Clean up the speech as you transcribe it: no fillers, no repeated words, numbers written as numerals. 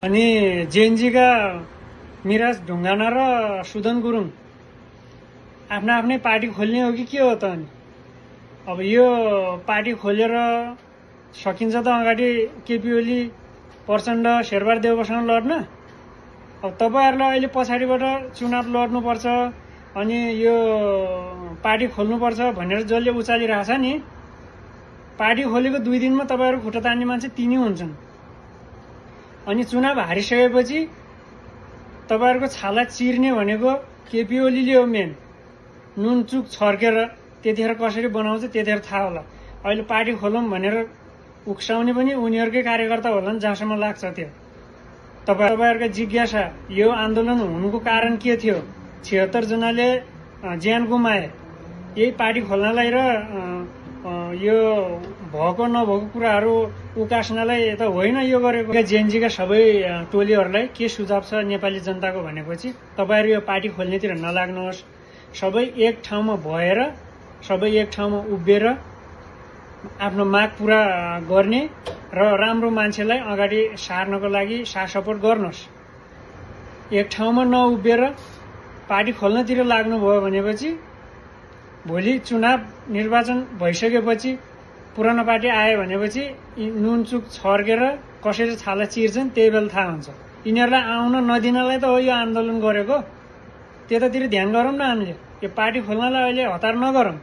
अनि जेएनजीका मिराज ढुङ्गाना र सुदन गुरुङ आफ्ना आफ्नै पार्टी खोल्ने हो कि के हो त? अनि अब यो पार्टी खोलेर सकिन्छ त अगाडि केपी ओली प्रचण्ड शेरबहादुर देउवासँग लड्न। अब तपाईहरुलाई अहिले पछाडिबाट चुनाव लड्नुपर्छ अनि यो पार्टी खोल्नुपर्छ भनेर जसले उचालिरहेछ नि, पार्टी खोलेको 2 दिनमा तपाईहरु खुट्टा तान्ने मान्छे तिनी हुन्छन्। अनि चुनाव हारिसकेपछि तपाईहरुको छाला चिर्ने भनेको केपी ओलीले हो। मेन नुनचुक छर्केर त्यतिखेर कसरी बनाउँछ त्यतिखेर थाहा होला। अहिले पार्टी खोलौं भनेर उक्साउने पनि उनीहरुकै कार्यकर्ता होलान् जहाँसम्म लाग्छ। त्यो तपाईहरुको जिज्ञासा, यो आन्दोलन हुनुको कारण के थियो? 76 जनाले ज्यान गुमाए यही पार्टी खोल्नलाई र यो भएको नभएको कुराहरु उकास्नलाई त होइन यो गरेको। जेएनजीका सबै टोलीहरुलाई के सुझाव छ नेपाली जनताको भनेपछि, तपाईहरु यो पार्टी खोल्नेतिर नलाग्नुहोस्। सबै एक ठाउँमा भएर, सबै एक ठाउँमा उभिएर आफ्नो माग पूरा गर्ने र राम्रो मान्छेलाई अगाडि सार्नको लागि साथ सपोर्ट गर्नुहोस्। एक ठाउँमा नउभिएर पार्टी खोल्नतिर लाग्नुभयो भनेपछि भोलि चुनाव निर्वाचन भइसकेपछि पुरानो पार्टी आयो भनेपछि नुनचुक छर्केर कसरी छाला चिर्छन् त्यही बेला थाहा हुन्छ। यिनीहरुलाई आउन नदिनलाई त हो यो आन्दोलन गरेको। त्यतातिर ध्यान गरौँ न। हामीले यो पार्टी खोल्नलाई अहिले हतार नगरौँ।